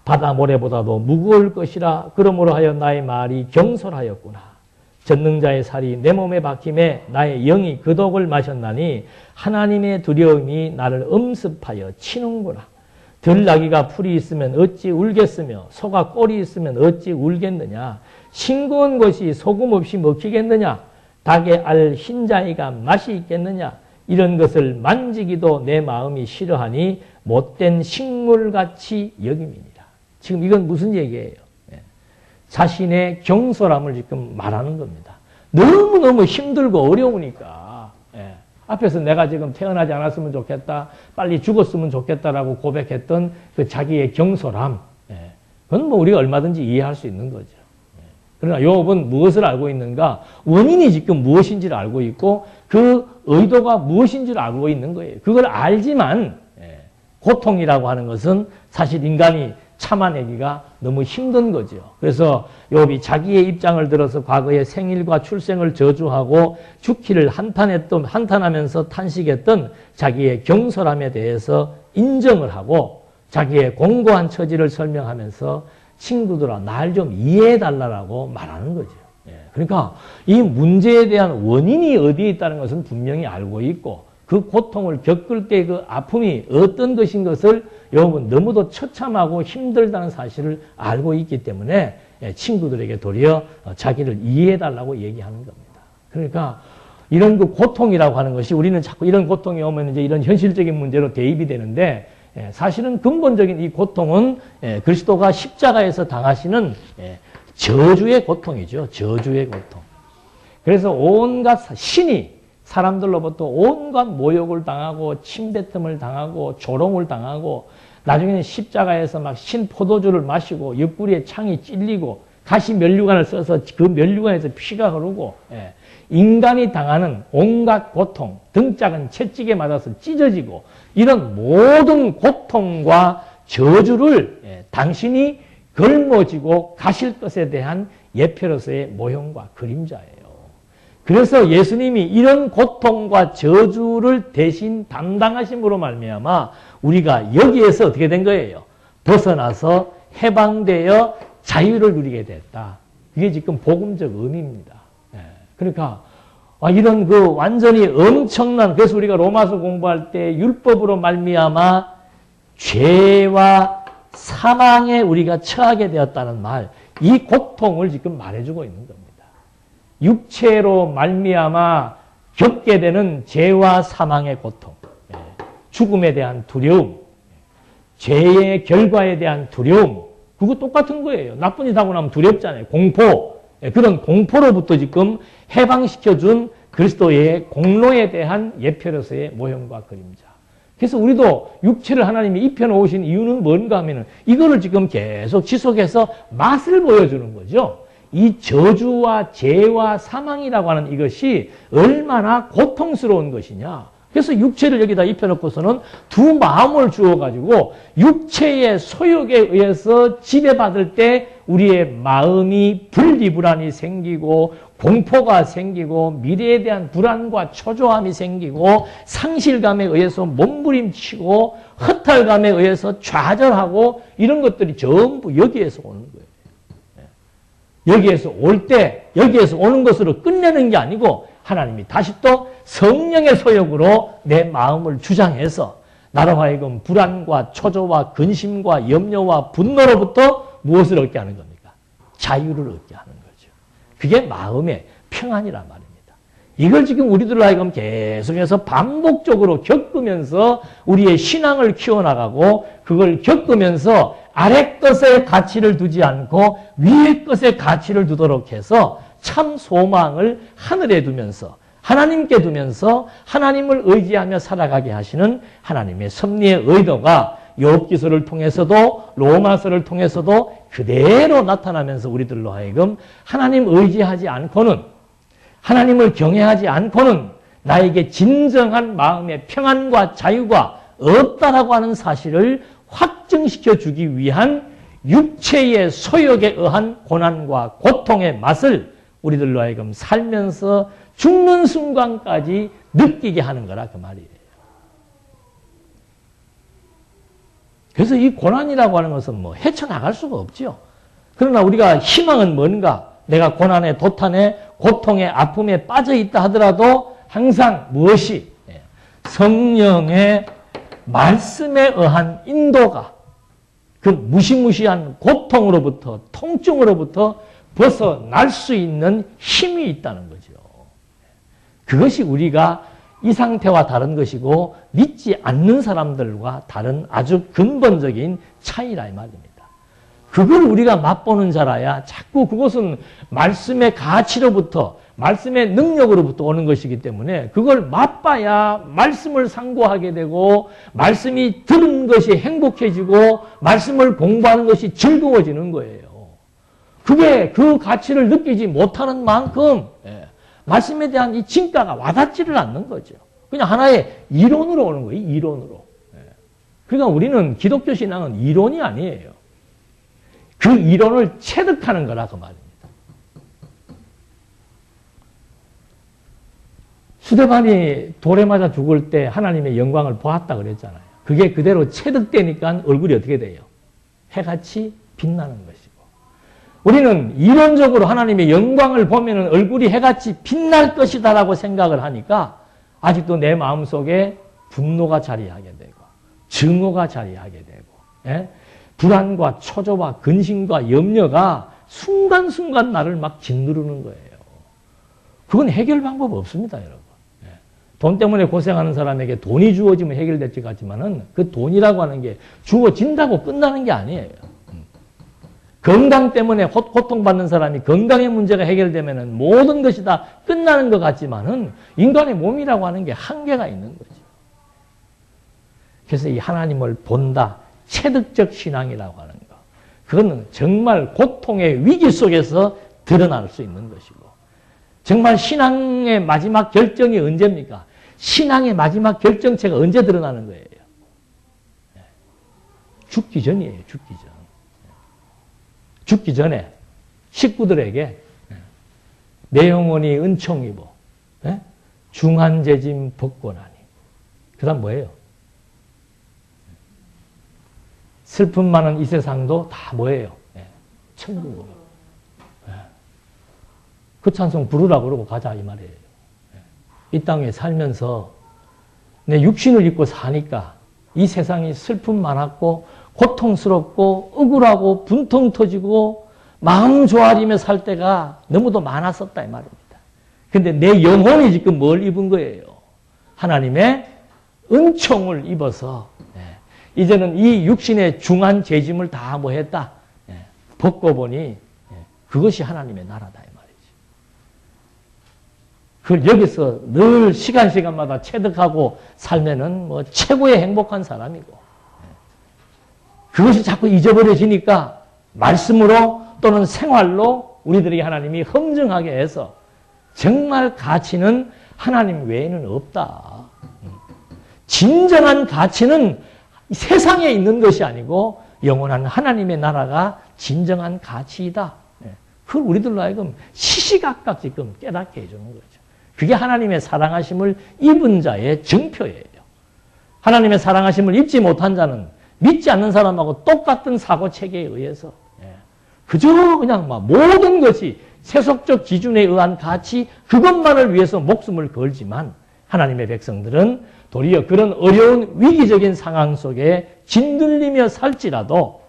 바다 모래보다도 무거울 것이라. 그러므로 하여 나의 말이 경솔하였구나. 전능자의 살이 내 몸에 박힘에 나의 영이 그 독을 마셨나니 하나님의 두려움이 나를 엄습하여 치는구나. 들나귀가 풀이 있으면 어찌 울겠으며 소가 꼴이 있으면 어찌 울겠느냐. 싱거운 것이 소금 없이 먹히겠느냐. 닭의 알 흰자위가 맛이 있겠느냐. 이런 것을 만지기도 내 마음이 싫어하니 못된 식물같이 여김이니라. 지금 이건 무슨 얘기예요? 자신의 경솔함을 지금 말하는 겁니다. 너무너무 힘들고 어려우니까 앞에서 내가 지금 태어나지 않았으면 좋겠다, 빨리 죽었으면 좋겠다라고 고백했던 그 자기의 경솔함, 그건 뭐 우리가 얼마든지 이해할 수 있는 거죠. 그러나 욥은 무엇을 알고 있는가? 원인이 지금 무엇인지를 알고 있고 그 의도가 무엇인지를 알고 있는 거예요. 그걸 알지만 고통이라고 하는 것은 사실 인간이 참아내기가 너무 힘든 거죠. 그래서 욥이 자기의 입장을 들어서 과거의 생일과 출생을 저주하고 죽기를 한탄하면서 탄식했던 자기의 경솔함에 대해서 인정을 하고 자기의 공고한 처지를 설명하면서 친구들아 날 좀 이해해달라고 말하는 거죠. 그러니까 이 문제에 대한 원인이 어디에 있다는 것은 분명히 알고 있고 그 고통을 겪을 때 그 아픔이 어떤 것인 것을 욥은 너무도 처참하고 힘들다는 사실을 알고 있기 때문에 친구들에게 도리어 자기를 이해해달라고 얘기하는 겁니다. 그러니까 이런 그 고통이라고 하는 것이 우리는 자꾸 이런 고통이 오면 이제 이런 현실적인 문제로 대입이 되는데 사실은 근본적인 이 고통은 그리스도가 십자가에서 당하시는 저주의 고통이죠. 저주의 고통. 그래서 온갖 신이 사람들로부터 온갖 모욕을 당하고 침뱉음을 당하고 조롱을 당하고 나중에는 십자가에서 막 신포도주를 마시고 옆구리에 창이 찔리고 가시 면류관을 써서 그 면류관에서 피가 흐르고 인간이 당하는 온갖 고통, 등짝은 채찍에 맞아서 찢어지고 이런 모든 고통과 저주를 당신이 걸머지고 가실 것에 대한 예표로서의 모형과 그림자예요. 그래서 예수님이 이런 고통과 저주를 대신 담당하심으로 말미암아 우리가 여기에서 어떻게 된 거예요? 벗어나서 해방되어 자유를 누리게 됐다. 이게 지금 복음적 의미입니다. 그러니까 이런 그 완전히 엄청난, 그래서 우리가 로마서 공부할 때 율법으로 말미암아 죄와 사망에 우리가 처하게 되었다는 말, 이 고통을 지금 말해주고 있는 겁니다. 육체로 말미암아 겪게 되는 죄와 사망의 고통, 죽음에 대한 두려움, 죄의 결과에 대한 두려움, 그거 똑같은 거예요. 나쁜 짓 하고 나면 두렵잖아요. 공포, 그런 공포로부터 지금 해방시켜준 그리스도의 공로에 대한 예표로서의 모형과 그림자. 그래서 우리도 육체를 하나님이 입혀놓으신 이유는 뭔가 하면은 이거를 지금 계속 지속해서 맛을 보여주는 거죠. 이 저주와 죄와 사망이라고 하는 이것이 얼마나 고통스러운 것이냐. 그래서 육체를 여기다 입혀놓고서는 두 마음을 주어가지고 육체의 소욕에 의해서 지배받을 때 우리의 마음이 분리불안이 생기고 공포가 생기고 미래에 대한 불안과 초조함이 생기고 상실감에 의해서 몸부림치고 허탈감에 의해서 좌절하고 이런 것들이 전부 여기에서 오는 거예요. 여기에서 올 때 여기에서 오는 것으로 끝내는 게 아니고 하나님이 다시 또 성령의 소욕으로 내 마음을 주장해서 나로 하여금 불안과 초조와 근심과 염려와 분노로부터 무엇을 얻게 하는 겁니까? 자유를 얻게 하는 거죠. 그게 마음의 평안이란 말입니다. 이걸 지금 우리들로 하여금 계속해서 반복적으로 겪으면서 우리의 신앙을 키워나가고 그걸 겪으면서 아래 것에 가치를 두지 않고 위의 것에 가치를 두도록 해서 참 소망을 하늘에 두면서 하나님께 두면서 하나님을 의지하며 살아가게 하시는 하나님의 섭리의 의도가 욥기서를 통해서도 로마서를 통해서도 그대로 나타나면서 우리들로 하여금 하나님 의지하지 않고는 하나님을 경외하지 않고는 나에게 진정한 마음의 평안과 자유가 없다라고 하는 사실을 확증시켜 주기 위한 육체의 소욕에 의한 고난과 고통의 맛을 우리들로 하여금 살면서 죽는 순간까지 느끼게 하는 거라 그 말이에요. 그래서 이 고난이라고 하는 것은 뭐 헤쳐나갈 수가 없죠. 그러나 우리가 희망은 뭔가? 내가 고난에 도탄에 고통에 아픔에 빠져 있다 하더라도 항상 무엇이? 성령의 말씀에 의한 인도가 그 무시무시한 고통으로부터 통증으로부터 벗어날 수 있는 힘이 있다는 거죠. 그것이 우리가 이 상태와 다른 것이고 믿지 않는 사람들과 다른 아주 근본적인 차이라 이 말입니다. 그걸 우리가 맛보는 자라야 자꾸 그것은 말씀의 가치로부터 말씀의 능력으로부터 오는 것이기 때문에 그걸 맛봐야 말씀을 상고하게 되고 말씀이 들은 것이 행복해지고 말씀을 공부하는 것이 즐거워지는 거예요. 그게 그 가치를 느끼지 못하는 만큼 말씀에 대한 이 진가가 와닿지를 않는 거죠. 그냥 하나의 이론으로 오는 거예요. 이론으로. 그러니까 우리는 기독교 신앙은 이론이 아니에요. 그 이론을 체득하는 거라 그 말입니다. 스데반이 돌에 맞아 죽을 때 하나님의 영광을 보았다 그랬잖아요. 그게 그대로 체득되니까 얼굴이 어떻게 돼요? 해같이 빛나는 것이고. 우리는 이론적으로 하나님의 영광을 보면 얼굴이 해같이 빛날 것이다라고 생각을 하니까 아직도 내 마음속에 분노가 자리하게 되고 증오가 자리하게 되고 불안과 초조와 근심과 염려가 순간순간 나를 막 짓누르는 거예요. 그건 해결 방법 없습니다, 여러분. 돈 때문에 고생하는 사람에게 돈이 주어지면 해결될 것 같지만은 그 돈이라고 하는 게 주어진다고 끝나는 게 아니에요. 건강 때문에 고통받는 사람이 건강의 문제가 해결되면은 모든 것이 다 끝나는 것 같지만은 인간의 몸이라고 하는 게 한계가 있는 거죠. 그래서 이 하나님을 본다. 체득적 신앙이라고 하는 거. 그거는 정말 고통의 위기 속에서 드러날 수 있는 것이고 정말 신앙의 마지막 결정이 언제입니까? 신앙의 마지막 결정체가 언제 드러나는 거예요? 죽기 전이에요. 죽기 전. 죽기 전에 식구들에게 내 영혼이 은총이고 중한재짐 벗고나니 그 다음 뭐예요? 슬픔 많은 이 세상도 다 뭐예요? 천국으로. 그 찬송 부르라 그러고 가자 이 말이에요. 이 땅에 살면서 내 육신을 입고 사니까 이 세상이 슬픔 많았고 고통스럽고 억울하고 분통 터지고 마음 조아리며 살 때가 너무도 많았었다 이 말입니다. 근데 내 영혼이 지금 뭘 입은 거예요? 하나님의 은총을 입어서 이제는 이 육신의 중한 재짐을 다 뭐 했다? 벗고 보니 그것이 하나님의 나라다 이 말이지. 그걸 여기서 늘 시간마다 체득하고 살면은 뭐 최고의 행복한 사람이고 그것이 자꾸 잊어버려지니까 말씀으로 또는 생활로 우리들이 하나님이 검증하게 해서 정말 가치는 하나님 외에는 없다. 진정한 가치는 세상에 있는 것이 아니고 영원한 하나님의 나라가 진정한 가치이다. 그걸 우리들로 하여금 시시각각 지금 깨닫게 해주는 거죠. 그게 하나님의 사랑하심을 입은 자의 증표예요. 하나님의 사랑하심을 입지 못한 자는 믿지 않는 사람하고 똑같은 사고체계에 의해서 그저 그냥 막 모든 것이 세속적 기준에 의한 가치 그것만을 위해서 목숨을 걸지만 하나님의 백성들은 도리어 그런 어려운 위기적인 상황 속에 짓눌리며 살지라도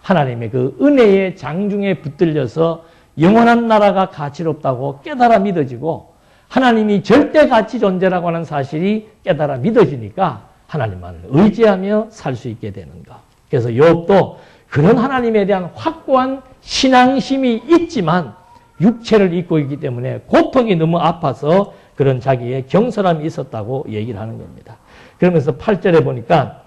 하나님의 그 은혜의 장중에 붙들려서 영원한 나라가 가치롭다고 깨달아 믿어지고 하나님이 절대 가치 존재라고 하는 사실이 깨달아 믿어지니까 하나님만을 의지하며 살 수 있게 되는 것. 그래서 욥도 그런 하나님에 대한 확고한 신앙심이 있지만 육체를 입고 있기 때문에 고통이 너무 아파서 그런 자기의 경솔함이 있었다고 얘기를 하는 겁니다. 그러면서 8절에 보니까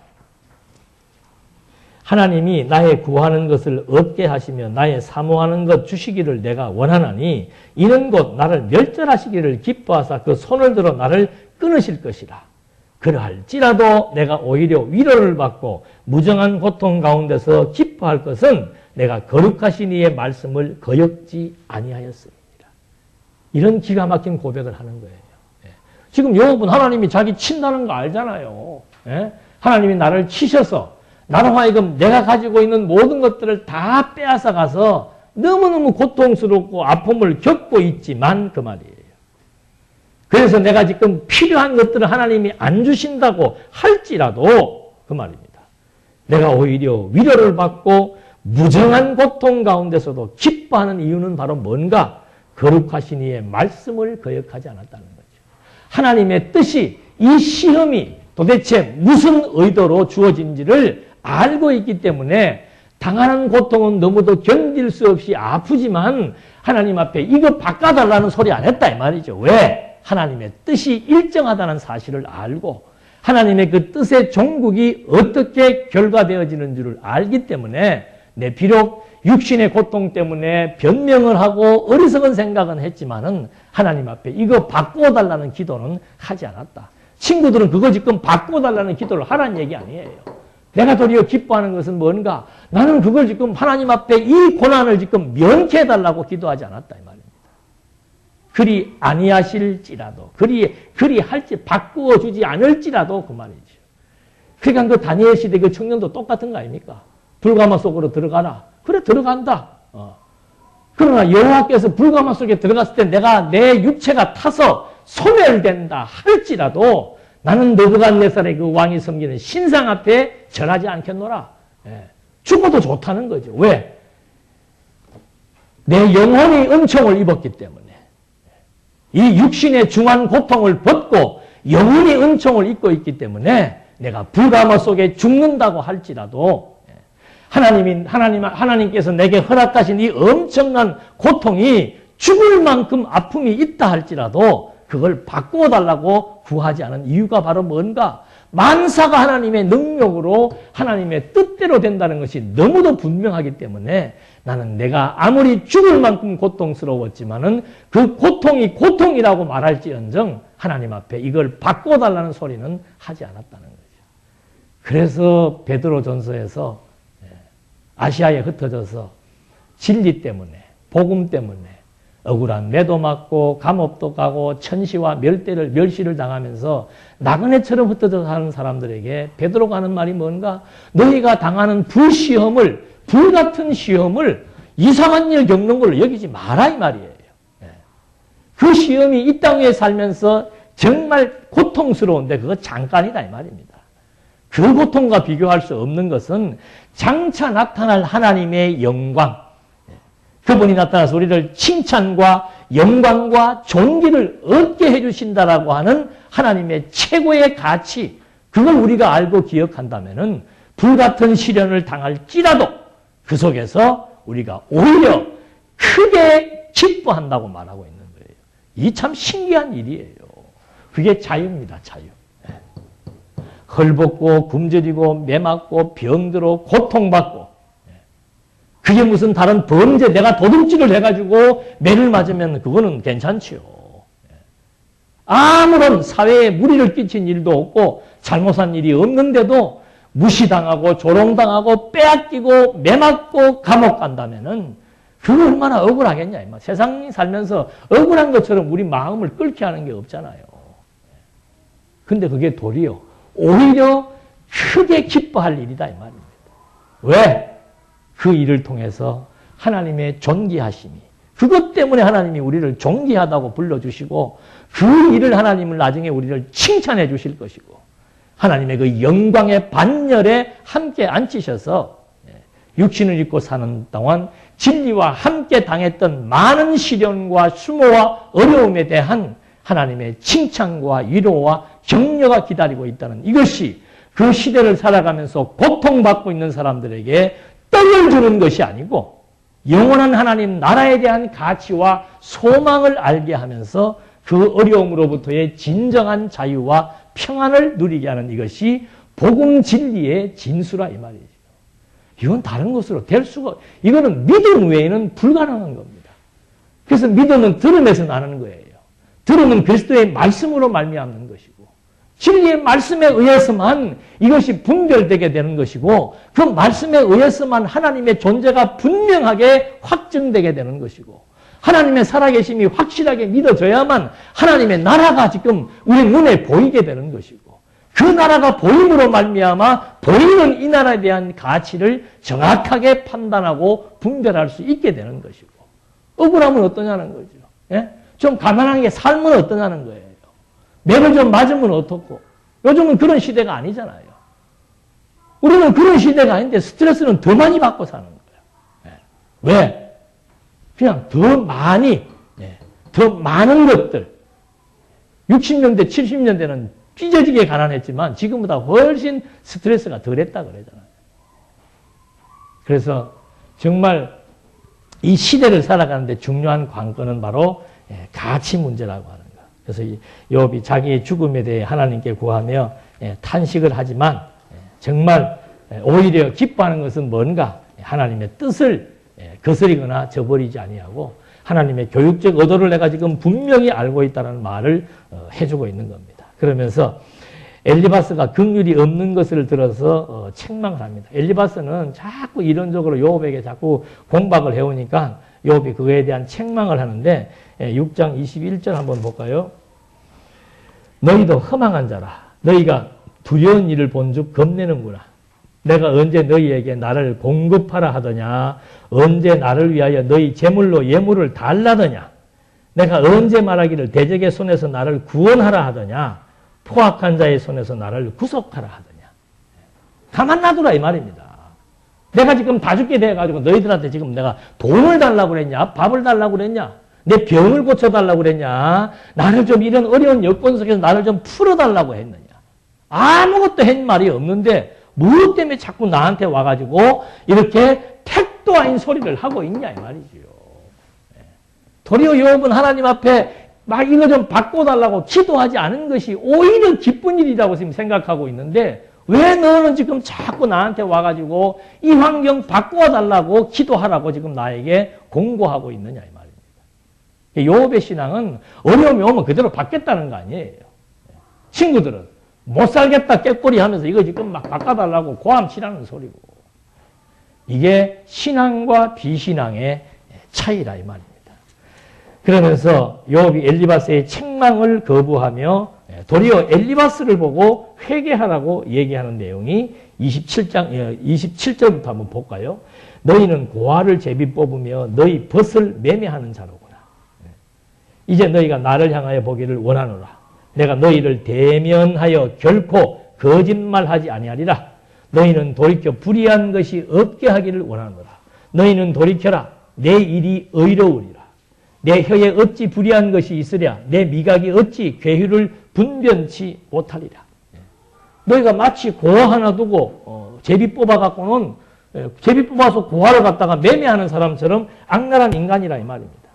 하나님이 나의 구하는 것을 얻게 하시며 나의 사모하는 것 주시기를 내가 원하나니 이는 곧 나를 멸절하시기를 기뻐하사 그 손을 들어 나를 끊으실 것이라. 그러할지라도 내가 오히려 위로를 받고 무정한 고통 가운데서 기뻐할 것은 내가 거룩하신 이의 말씀을 거역지 아니하였습니다. 이런 기가 막힌 고백을 하는 거예요. 지금 욥은 하나님이 자기 친다는 거 알잖아요. 하나님이 나를 치셔서 나로 하여금 내가 가지고 있는 모든 것들을 다 빼앗아 가서 너무너무 고통스럽고 아픔을 겪고 있지만 그 말이에요. 그래서 내가 지금 필요한 것들을 하나님이 안 주신다고 할지라도 그 말입니다. 내가 오히려 위로를 받고 무정한 고통 가운데서도 기뻐하는 이유는 바로 뭔가? 거룩하신 이의 말씀을 거역하지 않았다는 거죠. 하나님의 뜻이 이 시험이 도대체 무슨 의도로 주어진지를 알고 있기 때문에 당하는 고통은 너무도 견딜 수 없이 아프지만 하나님 앞에 이거 바꿔달라는 소리 안 했다 이 말이죠. 왜? 하나님의 뜻이 일정하다는 사실을 알고 하나님의 그 뜻의 종국이 어떻게 결과되어지는 줄을 알기 때문에 비록 육신의 고통 때문에 변명을 하고 어리석은 생각은 했지만은 하나님 앞에 이거 바꿔달라는 기도는 하지 않았다. 친구들은 그거 지금 바꿔달라는 기도를 하라는 얘기 아니에요. 내가 도리어 기뻐하는 것은 뭔가? 나는 그걸 지금 하나님 앞에 이 고난을 지금 면케해달라고 기도하지 않았다 이 말입니다. 그리 아니하실지라도 그리 할지 바꾸어 주지 않을지라도 그 말이죠. 그러니까 그 다니엘 시대 그 청년도 똑같은 거 아닙니까? 불가마 속으로 들어가라. 그래 들어간다. 그러나 여호와께서 불가마 속에 들어갔을 때 내가 내 육체가 타서 소멸된다 할지라도 나는 느부갓네살의 그 왕이 섬기는 신상 앞에 절하지 않겠노라. 죽어도 좋다는 거죠. 왜? 내 영혼이 은총을 입었기 때문에. 이 육신의 중한 고통을 벗고 영혼이 은총을 입고 있기 때문에 내가 불가마 속에 죽는다고 할지라도 하나님께서 내게 허락하신 이 엄청난 고통이 죽을 만큼 아픔이 있다 할지라도 그걸 바꾸어 달라고 구하지 않은 이유가 바로 뭔가? 만사가 하나님의 능력으로 하나님의 뜻대로 된다는 것이 너무도 분명하기 때문에 나는 내가 아무리 죽을 만큼 고통스러웠지만은 그 고통이 고통이라고 말할지언정 하나님 앞에 이걸 바꿔달라는 소리는 하지 않았다는 거죠. 그래서 베드로전서에서 아시아에 흩어져서 진리 때문에 복음 때문에 억울한 매도 맞고 감옥도 가고 천시와 멸시를 당하면서 나그네처럼 흩어져 사는 사람들에게 베드로가 하는 말이 뭔가? 너희가 당하는 불같은 시험을 이상한 일 겪는 걸로 여기지 마라 이 말이에요. 그 시험이 이 땅 위에 살면서 정말 고통스러운데 그거 잠깐이다 이 말입니다. 그 고통과 비교할 수 없는 것은 장차 나타날 하나님의 영광, 그분이 나타나서 우리를 칭찬과 영광과 존귀를 얻게 해주신다라고 하는 하나님의 최고의 가치, 그걸 우리가 알고 기억한다면은 불같은 시련을 당할지라도 그 속에서 우리가 오히려 크게 기뻐한다고 말하고 있는 거예요. 이 참 신기한 일이에요. 그게 자유입니다. 자유. 헐벗고 굶주리고 매맞고 병들어 고통받고 그게 무슨 다른 범죄 내가 도둑질을 해가지고 매를 맞으면 그거는 괜찮지요. 아무런 사회에 무리를 끼친 일도 없고 잘못한 일이 없는데도 무시당하고 조롱당하고 빼앗기고 매맞고 감옥 간다면은 그거 얼마나 억울하겠냐. 세상이 살면서 억울한 것처럼 우리 마음을 끓게 하는 게 없잖아요. 근데 그게 도리어 오히려 크게 기뻐할 일이다 이 말입니다. 왜? 그 일을 통해서 하나님의 존귀하심이, 그것 때문에 하나님이 우리를 존귀하다고 불러주시고 그 일을 하나님을 나중에 우리를 칭찬해 주실 것이고 하나님의 그 영광의 반열에 함께 앉히셔서 육신을 입고 사는 동안 진리와 함께 당했던 많은 시련과 수모와 어려움에 대한 하나님의 칭찬과 위로와 격려가 기다리고 있다는 이것이 그 시대를 살아가면서 고통받고 있는 사람들에게 떡을 주는 것이 아니고 영원한 하나님 나라에 대한 가치와 소망을 알게 하면서 그 어려움으로부터의 진정한 자유와 평안을 누리게 하는 이것이 복음 진리의 진수라 이 말이죠. 이건 다른 것으로 될 수가, 이거는 믿음 외에는 불가능한 겁니다. 그래서 믿음은 들음에서 나는 거예요. 들음은 그리스도의 말씀으로 말미암는 것이고 진리의 말씀에 의해서만 이것이 분별되게 되는 것이고 그 말씀에 의해서만 하나님의 존재가 분명하게 확증되게 되는 것이고 하나님의 살아계심이 확실하게 믿어져야만 하나님의 나라가 지금 우리 눈에 보이게 되는 것이고 그 나라가 보임으로 말미암아 보이는 이 나라에 대한 가치를 정확하게 판단하고 분별할 수 있게 되는 것이고 억울함은 어떠냐는 거죠. 예? 좀 가난하게 삶은 어떠냐는 거예요. 맥을 좀 맞으면 어떻고. 요즘은 그런 시대가 아니잖아요. 우리는 그런 시대가 아닌데 스트레스는 더 많이 받고 사는 거예요. 왜? 그냥 더 많이, 더 많은 것들. 60년대, 70년대는 찢어지게 가난했지만 지금보다 훨씬 스트레스가 덜했다 그러잖아요. 그래서 정말 이 시대를 살아가는데 중요한 관건은 바로 가치 문제라고 하는 거. 그래서 욥이 자기의 죽음에 대해 하나님께 구하며 탄식을 하지만 정말 오히려 기뻐하는 것은 뭔가 하나님의 뜻을 거스리거나 저버리지 아니하고 하나님의 교육적 의도를 내가 지금 분명히 알고 있다는 말을 해주고 있는 겁니다. 그러면서 엘리바스가 긍휼이 없는 것을 들어서 책망을 합니다. 엘리바스는 자꾸 이론적으로 욥에게 자꾸 공박을 해오니까 욥이 그거에 대한 책망을 하는데 6장 21절 한번 볼까요? 너희도 허망한 자라. 너희가 두려운 일을 본즉 겁내는구나. 내가 언제 너희에게 나를 공급하라 하더냐. 언제 나를 위하여 너희 재물로 예물을 달라더냐. 내가 언제 말하기를 대적의 손에서 나를 구원하라 하더냐. 포악한 자의 손에서 나를 구속하라 하더냐. 가만 놔두라 이 말입니다. 내가 지금 다 죽게 돼가지고 너희들한테 지금 내가 돈을 달라고 그랬냐? 밥을 달라고 그랬냐? 내 병을 고쳐달라고 그랬냐? 나를 좀 이런 어려운 여건 속에서 나를 좀 풀어달라고 했느냐? 아무것도 한 말이 없는데 무엇 때문에 자꾸 나한테 와가지고 이렇게 택도 아닌 소리를 하고 있냐 이 말이지요. 도리어 욥은 하나님 앞에 막 이거 좀 바꿔달라고 기도하지 않은 것이 오히려 기쁜 일이라고 지금 생각하고 있는데 왜 너는 지금 자꾸 나한테 와가지고 이 환경 바꿔달라고 기도하라고 지금 나에게 공고하고 있느냐 이 말입니다. 욥의 신앙은 어려움이 오면 그대로 받겠다는 거 아니에요. 친구들은 못 살겠다 깨꼬리 하면서 이거 지금 막 바꿔달라고 고함치라는 소리고 이게 신앙과 비신앙의 차이라 이 말입니다. 그러면서 욥이 엘리바스의 책망을 거부하며 도리어 엘리바스를 보고 회개하라고 얘기하는 내용이 27절부터 한번 볼까요? 너희는 고아를 제비 뽑으며 너희 벗을 매매하는 자로구나. 이제 너희가 나를 향하여 보기를 원하노라. 내가 너희를 대면하여 결코 거짓말하지 아니하리라. 너희는 돌이켜 불의한 것이 없게 하기를 원하노라. 너희는 돌이켜라. 내 일이 의로우리라. 내 혀에 어찌 불의한 것이 있으랴. 내 미각이 어찌 괴휼을 분변치 못하리라. 너희가 마치 고아 하나 두고 제비 뽑아갖고는 제비 뽑아서 고아를 갖다가 매매하는 사람처럼 악랄한 인간이라 이 말입니다.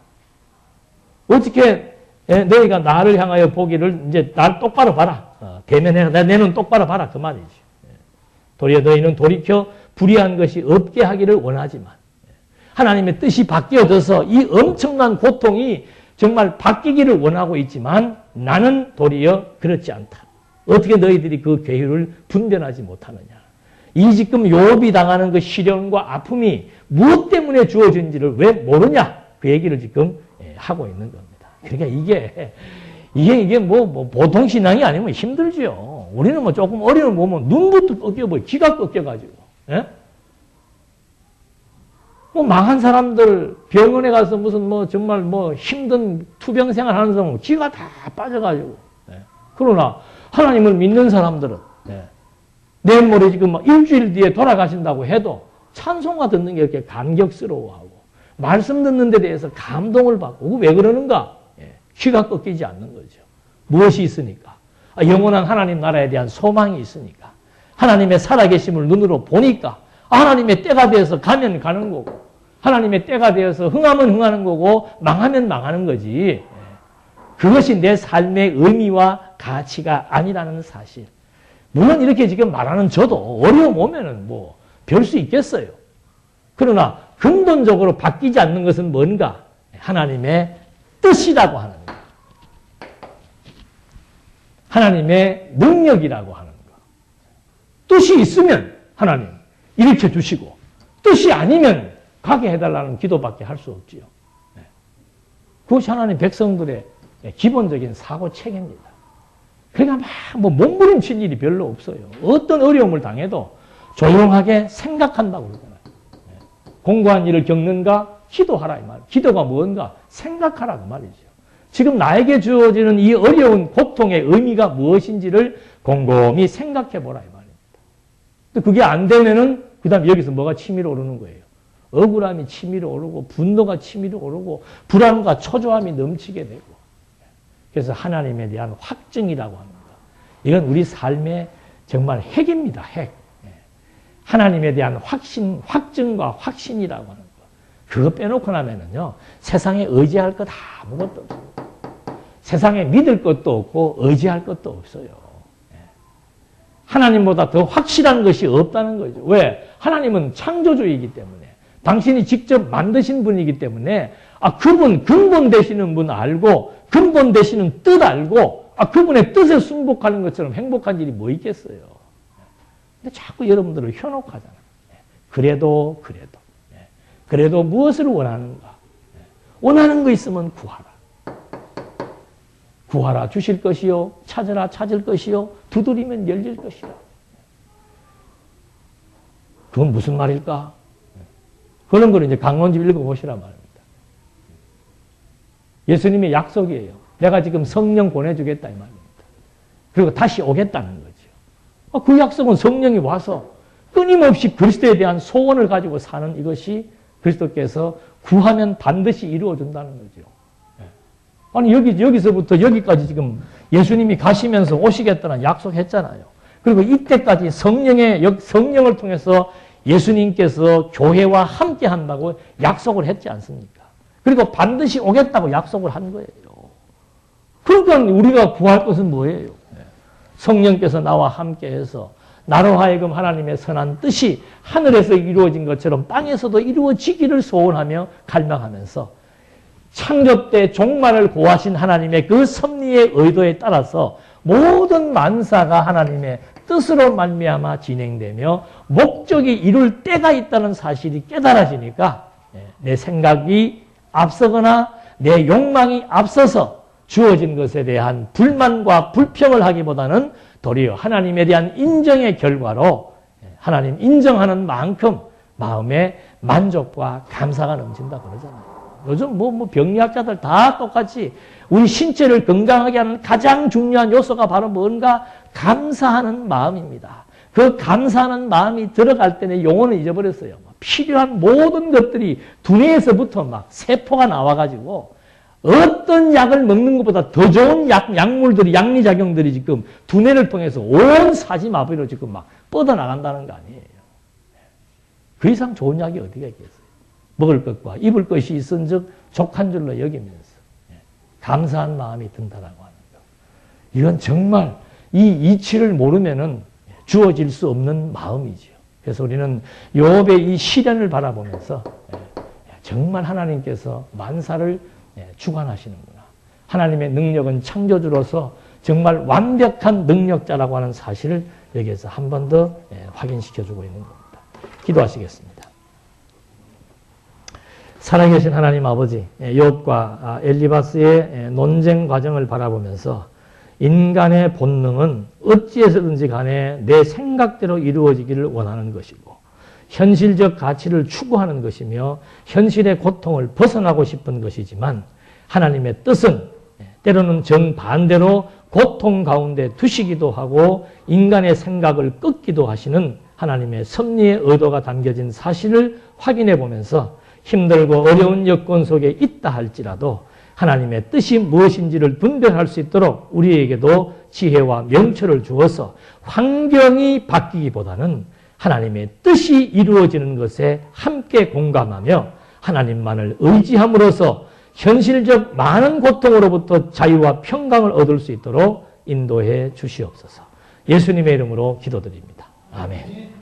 어떻게 너희가 나를 향하여 보기를 이제 날 똑바로 봐라. 대면해 내 눈 똑바로 봐라 그 말이지. 도리어 너희는 돌이켜 불의한 것이 없게 하기를 원하지만 하나님의 뜻이 바뀌어져서 이 엄청난 고통이 정말 바뀌기를 원하고 있지만 나는 도리어 그렇지 않다. 어떻게 너희들이 그 괴휼을 분별하지 못하느냐. 이 지금 욥이 당하는 그 시련과 아픔이 무엇 때문에 주어진지를 왜 모르냐. 그 얘기를 지금 하고 있는 겁니다. 그러니까 이게 뭐 보통 신앙이 아니면 힘들지요. 우리는 뭐 조금 어려움 보면 눈부터 꺾여버려. 귀가 꺾여가지고. 예? 뭐 망한 사람들 병원에 가서 무슨 뭐 정말 뭐 힘든 투병 생활 하는 사람은 기가 다 빠져가지고. 네. 그러나 하나님을 믿는 사람들은 네. 내일 모레 지금 막 일주일 뒤에 돌아가신다고 해도 찬송가 듣는 게 이렇게 감격스러워하고 말씀 듣는 데 대해서 감동을 받고 왜 그러는가? 예. 귀가 꺾이지 않는 거죠. 무엇이 있으니까? 영원한 하나님 나라에 대한 소망이 있으니까. 하나님의 살아계심을 눈으로 보니까 하나님의 때가 되어서 가면 가는 거고 하나님의 때가 되어서 흥하면 흥하는 거고 망하면 망하는 거지. 그것이 내 삶의 의미와 가치가 아니라는 사실. 물론 이렇게 지금 말하는 저도 어려움 오면은 뭐 별 수 있겠어요. 그러나 근본적으로 바뀌지 않는 것은 뭔가? 하나님의 뜻이라고 하는 것. 하나님의 능력이라고 하는 것. 뜻이 있으면 하나님 일으켜 주시고 뜻이 아니면 가게 해달라는 기도밖에 할 수 없지요. 그것이 하나님 백성들의 기본적인 사고 체계입니다. 그러니까 막 뭐 몸부림칠 일이 별로 없어요. 어떤 어려움을 당해도 조용하게 생각한다고 그러잖아요. 공고한 일을 겪는가? 기도하라 이 말. 기도가 뭔가? 생각하라 그 말이죠. 지금 나에게 주어지는 이 어려운 고통의 의미가 무엇인지를 곰곰이 생각해 보라 이 말입니다. 근데 그게 안 되면은 그다음 여기서 뭐가 치밀어 오르는 거예요. 억울함이 치밀어 오르고 분노가 치밀어 오르고 불안과 초조함이 넘치게 되고. 그래서 하나님에 대한 확증이라고 합니다. 이건 우리 삶의 정말 핵입니다. 핵. 하나님에 대한 확신, 확증과 확신이라고 하는 거. 그거 빼놓고 나면은요, 세상에 의지할 것 아무것도 없어요. 세상에 믿을 것도 없고 의지할 것도 없어요. 하나님보다 더 확실한 것이 없다는 거죠. 왜? 하나님은 창조주이기 때문에. 당신이 직접 만드신 분이기 때문에 그분 근본 되시는 분 알고 근본 되시는 뜻 알고 그분의 뜻에 순복하는 것처럼 행복한 일이 뭐 있겠어요. 근데 자꾸 여러분들을 현혹하잖아요. 그래도 무엇을 원하는가? 원하는 거 있으면 구하라. 구하라 주실 것이요. 찾으라 찾을 것이요. 두드리면 열릴 것이라. 그건 무슨 말일까? 그런 걸 이제 강론집 읽어보시라 말입니다. 예수님의 약속이에요. 내가 지금 성령 보내주겠다 이 말입니다. 그리고 다시 오겠다는 거죠. 그 약속은 성령이 와서 끊임없이 그리스도에 대한 소원을 가지고 사는 이것이 그리스도께서 구하면 반드시 이루어준다는 거죠. 아니 여기서부터 여기까지 지금 예수님이 가시면서 오시겠다는 약속했잖아요. 그리고 이때까지 성령을 통해서 예수님께서 교회와 함께 한다고 약속을 했지 않습니까? 그리고 반드시 오겠다고 약속을 한 거예요. 그러니까 우리가 구할 것은 뭐예요? 성령께서 나와 함께해서 나로 하여금 하나님의 선한 뜻이 하늘에서 이루어진 것처럼 땅에서도 이루어지기를 소원하며 갈망하면서 창조 때 종말을 고하신 하나님의 그 섭리의 의도에 따라서 모든 만사가 하나님의 뜻으로 말미암아 진행되며 목적이 이룰 때가 있다는 사실이 깨달아지니까 내 생각이 앞서거나 내 욕망이 앞서서 주어진 것에 대한 불만과 불평을 하기보다는 도리어 하나님에 대한 인정의 결과로 하나님 인정하는 만큼 마음에 만족과 감사가 넘친다 그러잖아요. 요즘 병리학자들 다 똑같이 우리 신체를 건강하게 하는 가장 중요한 요소가 바로 뭔가 감사하는 마음입니다. 그 감사하는 마음이 들어갈 때는 영혼을 잊어버렸어요. 필요한 모든 것들이 두뇌에서부터 막 세포가 나와가지고 어떤 약을 먹는 것보다 더 좋은 약물들이, 양리작용들이 지금 두뇌를 통해서 온 사지마비로 지금 막 뻗어나간다는 거 아니에요. 그 이상 좋은 약이 어디가 있겠어요. 먹을 것과 입을 것이 있은 즉 족한 줄로 여기면서 감사한 마음이 든다라고 하는 거. 이건 정말 이 이치를 모르면은 주어질 수 없는 마음이죠. 그래서 우리는 욥의 이 시련을 바라보면서 정말 하나님께서 만사를 주관하시는구나. 하나님의 능력은 창조주로서 정말 완벽한 능력자라고 하는 사실을 여기에서 한 번 더 확인시켜주고 있는 겁니다. 기도하시겠습니다. 살아계신 하나님 아버지, 욥과 엘리바스의 논쟁 과정을 바라보면서 인간의 본능은 어찌해서든지 간에 내 생각대로 이루어지기를 원하는 것이고 현실적 가치를 추구하는 것이며 현실의 고통을 벗어나고 싶은 것이지만 하나님의 뜻은 때로는 정반대로 고통 가운데 두시기도 하고 인간의 생각을 꺾기도 하시는 하나님의 섭리의 의도가 담겨진 사실을 확인해 보면서 힘들고 어려운 여건 속에 있다 할지라도 하나님의 뜻이 무엇인지를 분별할 수 있도록 우리에게도 지혜와 명철을 주어서 환경이 바뀌기보다는 하나님의 뜻이 이루어지는 것에 함께 공감하며 하나님만을 의지함으로써 현실적 많은 고통으로부터 자유와 평강을 얻을 수 있도록 인도해 주시옵소서. 예수님의 이름으로 기도드립니다. 아멘.